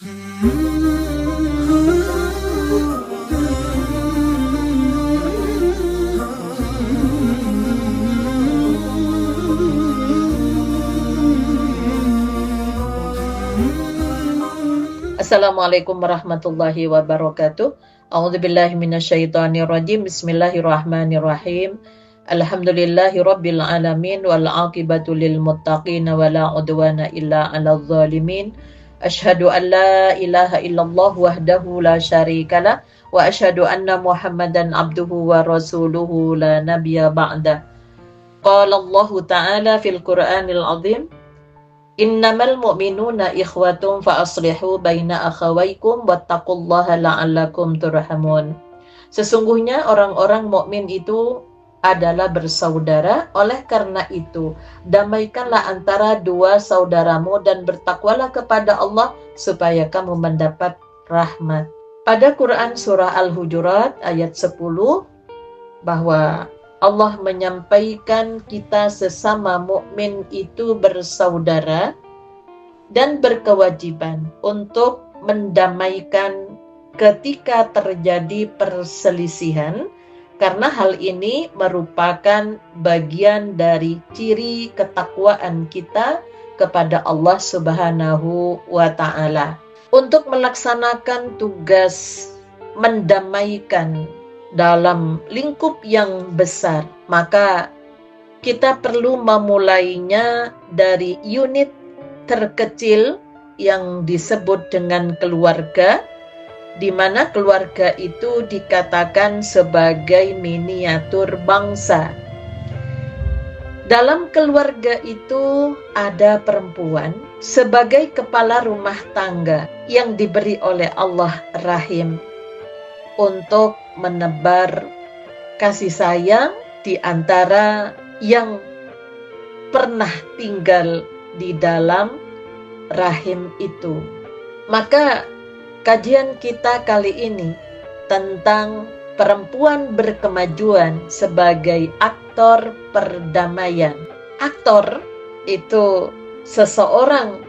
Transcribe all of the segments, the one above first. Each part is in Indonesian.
Assalamualaikum warahmatullahi wabarakatuh. A'udzubillahi minasyaitonirrajim. Bismillahirrahmanirrahim. Alhamdulillahirabbil alamin wal 'aqibatu lil muttaqin wala 'udwana illa 'alal zalimin. Asyhadu an la ilaha illallah wahdahu la syarikalah wa asyhadu anna Muhammadan abduhu wa rasuluhu la nabiyya ba'da. Qala Allah ta'ala fil Qur'anil 'azim, innamal mu'minuna ikhwatun fa aslihu baina akhawaykum wattaqullaha la'allakum turhamun. Sesungguhnya orang-orang mukmin itu adalah bersaudara, oleh karena itu damaikanlah antara dua saudaramu dan bertakwalah kepada Allah supaya kamu mendapat rahmat. Pada Quran surah Al-Hujurat ayat 10 bahwa Allah menyampaikan kita sesama mukmin itu bersaudara dan berkewajiban untuk mendamaikan ketika terjadi perselisihan, karena hal ini merupakan bagian dari ciri ketakwaan kita kepada Allah Subhanahu wa Ta'ala. Untuk melaksanakan tugas mendamaikan dalam lingkup yang besar, maka kita perlu memulainya dari unit terkecil yang disebut dengan keluarga, di mana keluarga itu dikatakan sebagai miniatur bangsa. Dalam keluarga itu ada perempuan sebagai kepala rumah tangga yang diberi oleh Allah rahim untuk menebar kasih sayang di antara yang pernah tinggal di dalam rahim itu. Maka kajian kita kali ini tentang perempuan berkemajuan sebagai aktor perdamaian. Aktor itu seseorang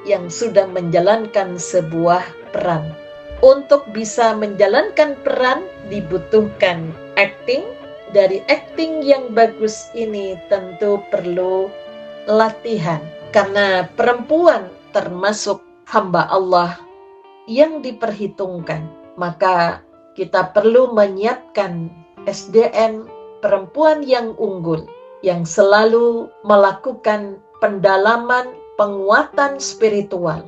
yang sudah menjalankan sebuah peran. Untuk bisa menjalankan peran dibutuhkan acting. Dari acting yang bagus ini tentu perlu latihan. Karena perempuan termasuk hamba Allah yang diperhitungkan. Maka kita perlu menyiapkan SDM perempuan yang unggul, yang selalu melakukan pendalaman, penguatan spiritual,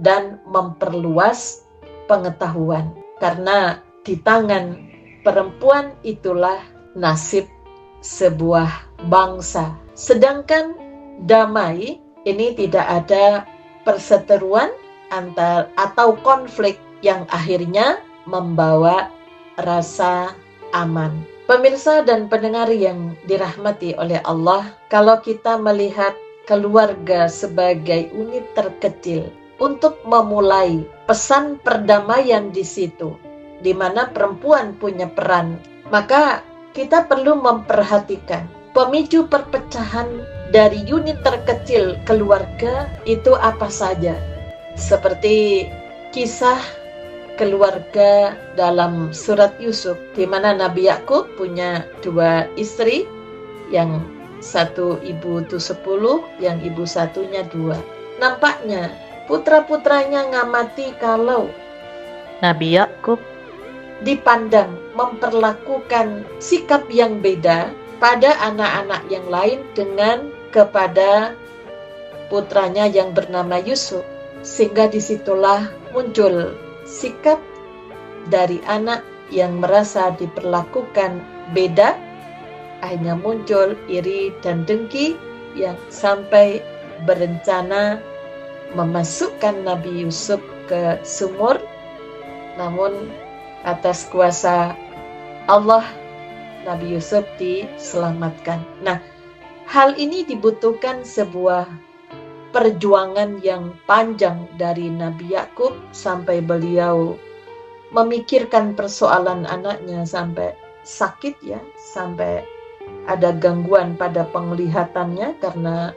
dan memperluas pengetahuan, karena di tangan perempuan itulah nasib sebuah bangsa. Sedangkan damai ini tidak ada perseteruan atau konflik yang akhirnya membawa rasa aman. Pemirsa dan pendengar yang dirahmati oleh Allah, kalau kita melihat keluarga sebagai unit terkecil, untuk memulai pesan perdamaian di situ, di mana perempuan punya peran, maka kita perlu memperhatikan pemicu perpecahan dari unit terkecil keluarga itu apa saja. Seperti kisah keluarga dalam surat Yusuf, di mana Nabi Yakub punya dua istri, yang satu ibu itu 10, yang ibu satunya 2. Nampaknya putra-putranya ngamati kalau Nabi Yakub dipandang memperlakukan sikap yang beda pada anak-anak yang lain dengan kepada putranya yang bernama Yusuf, sehingga disitulah muncul sikap dari anak yang merasa diperlakukan beda, akhirnya muncul iri dan dengki yang sampai berencana memasukkan Nabi Yusuf ke sumur. Namun atas kuasa Allah, Nabi Yusuf diselamatkan. Nah, hal ini dibutuhkan sebuah perjuangan yang panjang dari Nabi Yakub sampai beliau memikirkan persoalan anaknya sampai sakit ya, sampai ada gangguan pada penglihatannya karena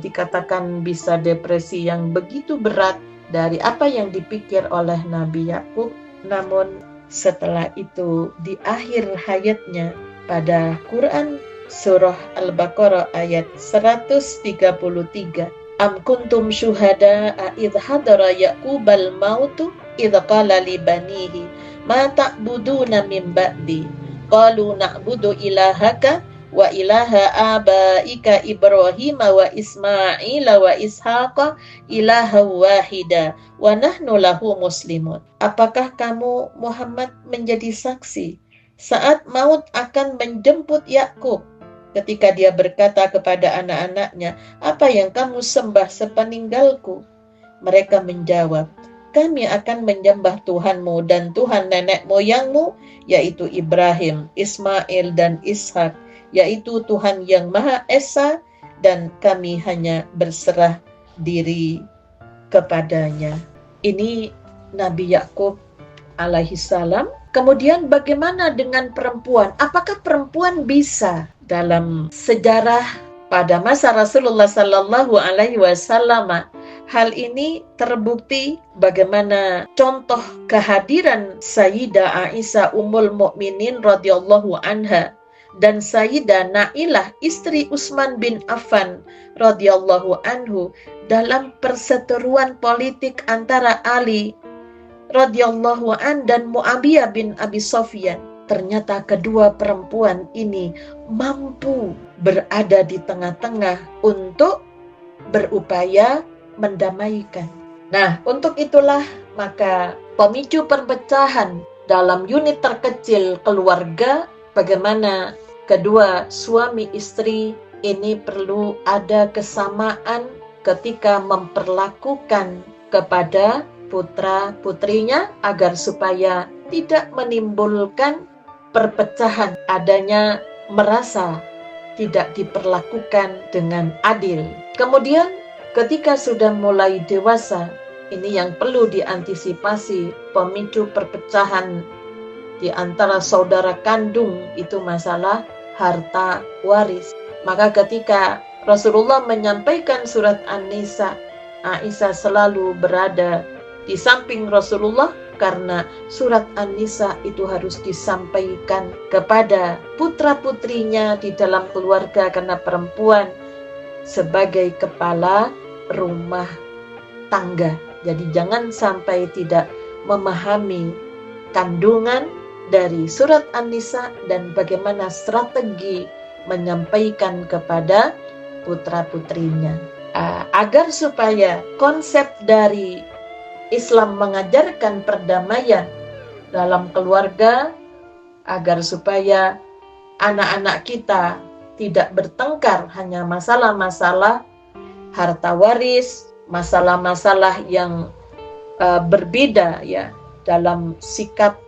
dikatakan bisa depresi yang begitu berat dari apa yang dipikir oleh Nabi Yakub. Namun setelah itu di akhir hayatnya pada Quran surah Al-Baqarah ayat 133, Am kuntum syuhada'a idh hadara Yaqubal mautu idh qala li banihi ma ta'buduna min ba'di qalu na'budu ilahaka wa ilaha abaika Ibrahim wa Ismail wa Ishaqa ilaha wahida wa nahnu lahu muslimun. Apakah kamu Muhammad menjadi saksi saat maut akan menjemput Yakub ketika dia berkata kepada anak-anaknya, apa yang kamu sembah sepeninggalku? Mereka menjawab, kami akan menyembah Tuhanmu dan Tuhan nenek moyangmu, yaitu Ibrahim, Ismail dan Ishak, yaitu Tuhan yang Maha Esa, dan kami hanya berserah diri kepadanya. Ini Nabi Yakub alaihissalam. Kemudian bagaimana dengan perempuan? Apakah perempuan bisa? Dalam sejarah pada masa Rasulullah Sallallahu Alaihi Wasallam, hal ini terbukti bagaimana contoh kehadiran Sayyidah Aisyah Ummul Mukminin radhiyallahu anha dan Sayyidah Nailah istri Utsman bin Affan radhiyallahu anhu dalam perseteruan politik antara Ali radhiyallahu an dan Muawiyah bin Abi Sufyan. Ternyata kedua perempuan ini mampu berada di tengah-tengah untuk berupaya mendamaikan. Nah, untuk itulah maka pemicu perpecahan dalam unit terkecil keluarga, bagaimana kedua suami istri ini perlu ada kesamaan ketika memperlakukan kepada putra-putrinya agar supaya tidak menimbulkan perpecahan, adanya merasa tidak diperlakukan dengan adil. Kemudian ketika sudah mulai dewasa, ini yang perlu diantisipasi pemicu perpecahan di antara saudara kandung, itu masalah harta waris. Maka ketika Rasulullah menyampaikan surat An-Nisa, Aisyah selalu berada di samping Rasulullah karena surat An-Nisa itu harus disampaikan kepada putra-putrinya di dalam keluarga, karena perempuan sebagai kepala rumah tangga. Jadi jangan sampai tidak memahami kandungan dari surat An-Nisa dan bagaimana strategi menyampaikan kepada putra-putrinya. Agar supaya konsep dari Islam mengajarkan perdamaian dalam keluarga, agar supaya anak-anak kita tidak bertengkar hanya masalah-masalah harta waris, masalah-masalah yang berbeda ya dalam sikap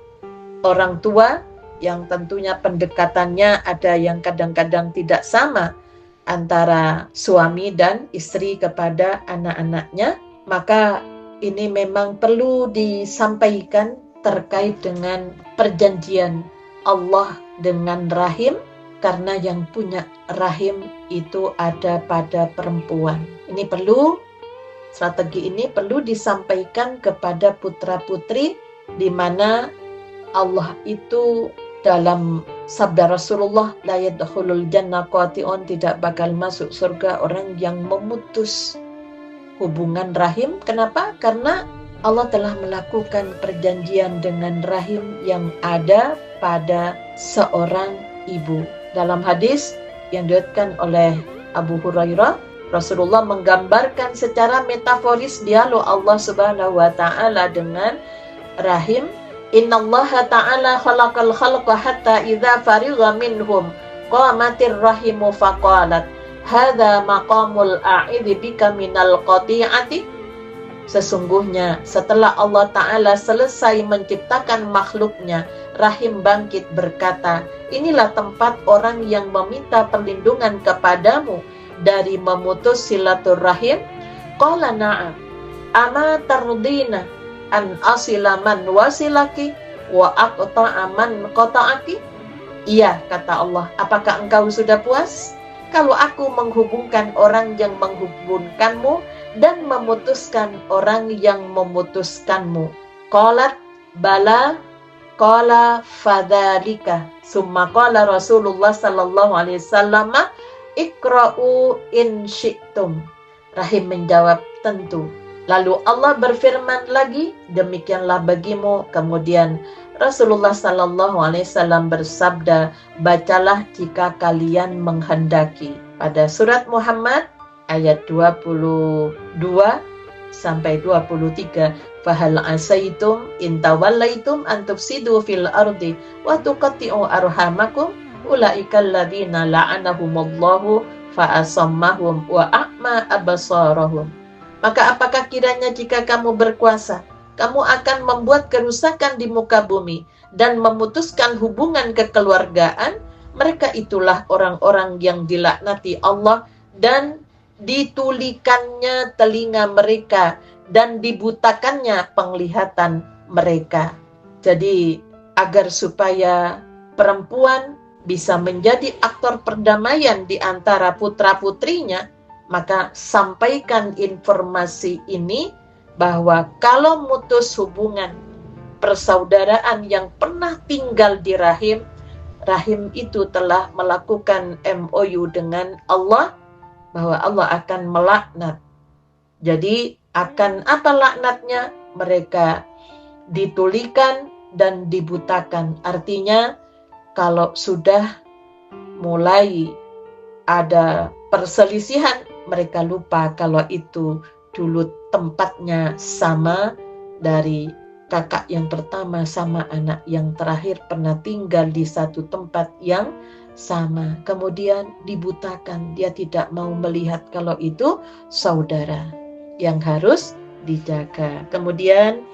orang tua, yang tentunya pendekatannya ada yang kadang-kadang tidak sama antara suami dan istri kepada anak-anaknya. Maka ini memang perlu disampaikan terkait dengan perjanjian Allah dengan rahim, karena yang punya rahim itu ada pada perempuan. Ini perlu, strategi ini perlu disampaikan kepada putra-putri, di mana Allah itu dalam sabda Rasulullah, la yadkhulul jannah qati'un, tidak bakal masuk surga orang yang memutus hubungan rahim. Kenapa? Karena Allah telah melakukan perjanjian dengan rahim yang ada pada seorang ibu. Dalam hadis yang diriwayatkan oleh Abu Hurairah, Rasulullah menggambarkan secara metaforis dialog Allah Subhanahu wa taala dengan rahim. Innallaha ta'ala khalaqal khalqa hatta idza farigha minhum qamatir rahimu faqalat hadza maqamul a'idhi bika minal qati'ati. Sesungguhnya setelah Allah Ta'ala selesai menciptakan makhluknya, rahim bangkit berkata, inilah tempat orang yang meminta perlindungan kepadamu dari memutus silaturahim. Qala na'am, ama tardina an asila man wasilaki wa aqta'a man qata'aki. Iya, kata Allah, apakah engkau sudah puas kalau aku menghubungkan orang yang menghubungkanmu dan memutuskan orang yang memutuskanmu. Qalat bala qala fadzalika. Summa qala Rasulullah sallallahu alaihi wasallam iqra'u in syi'tum. Rahim menjawab, tentu. Lalu Allah berfirman lagi, demikianlah bagimu. Kemudian Rasulullah sallallahu alaihi wasallam bersabda, bacalah jika kalian menghendaki. Pada surat Muhammad ayat 22 sampai 23, fahal asaitum in tawallaitum an tufsidu fil ardi wa tuqatti'u arhamakum ulaikal ladzina la'anahumullahu fa asammahum wa a'ma absarahum. Maka apakah kiranya jika kamu berkuasa, kamu akan membuat kerusakan di muka bumi dan memutuskan hubungan kekeluargaan? Mereka itulah orang-orang yang dilaknati Allah dan ditulikannya telinga mereka dan dibutakannya penglihatan mereka. Jadi agar supaya perempuan bisa menjadi aktor perdamaian di antara putra-putrinya, maka sampaikan informasi ini bahwa kalau mutus hubungan persaudaraan yang pernah tinggal di rahim, rahim itu telah melakukan MOU dengan Allah bahwa Allah akan melaknat. Jadi akan apa laknatnya? Mereka ditulikan dan dibutakan. Artinya kalau sudah mulai ada perselisihan, mereka lupa kalau itu dulu tempatnya sama, dari kakak yang pertama sama anak yang terakhir pernah tinggal di satu tempat yang sama. Kemudian dibutakan, dia tidak mau melihat kalau itu saudara yang harus dijaga. Kemudian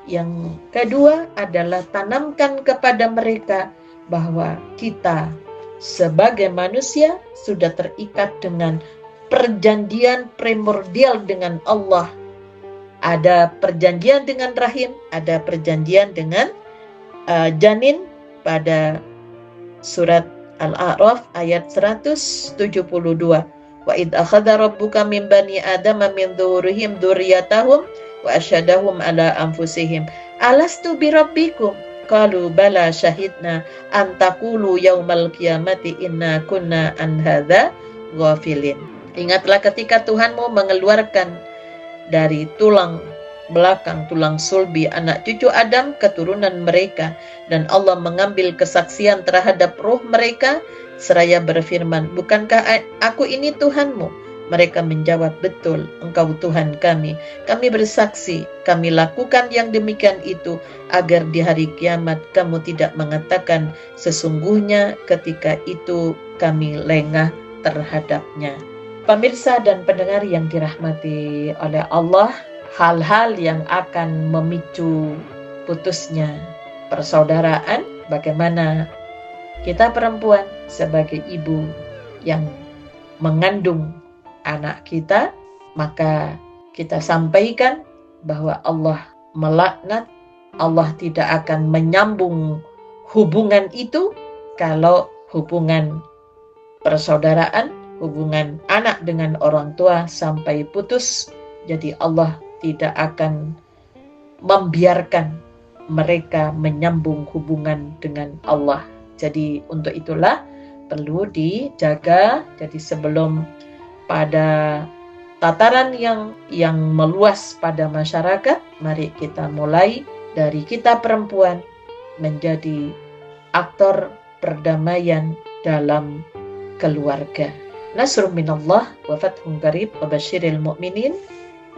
yang kedua adalah tanamkan kepada mereka bahwa kita sebagai manusia sudah terikat dengan perjanjian primordial dengan Allah. Ada perjanjian dengan rahim, ada perjanjian dengan janin pada surat Al-A'raf ayat 172. Wa id akhadha rabbuka min bani adama min dzurriyyahim dzurriyyatahum wa asyhadahum ala anfusihim alastu birabbikum qalu bala syahidna an taqulu yaumal qiyamati inna kunna an hadza ghafilin. Ingatlah ketika Tuhanmu mengeluarkan dari tulang belakang, tulang sulbi anak cucu Adam keturunan mereka, dan Allah mengambil kesaksian terhadap ruh mereka seraya berfirman, bukankah aku ini Tuhanmu? Mereka menjawab, betul, engkau Tuhan kami. Kami bersaksi, kami lakukan yang demikian itu agar di hari kiamat kamu tidak mengatakan sesungguhnya ketika itu kami lengah terhadapnya. Pemirsa dan pendengar yang dirahmati oleh Allah, hal-hal yang akan memicu putusnya persaudaraan, bagaimana kita perempuan sebagai ibu yang mengandung anak kita, maka kita sampaikan bahwa Allah melaknat, Allah tidak akan menyambung hubungan itu kalau hubungan persaudaraan, hubungan anak dengan orang tua sampai putus. Jadi Allah tidak akan membiarkan mereka menyambung hubungan dengan Allah. Jadi untuk itulah perlu dijaga. Jadi sebelum pada tataran yang meluas pada masyarakat, mari kita mulai dari kita perempuan menjadi aktor perdamaian dalam keluarga. Nasrun minallah wa fathun qarib wa basyiril mu'minin.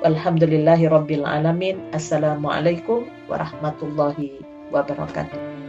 Walhamdulillahi rabbil alamin. Assalamualaikum warahmatullahi wabarakatuh.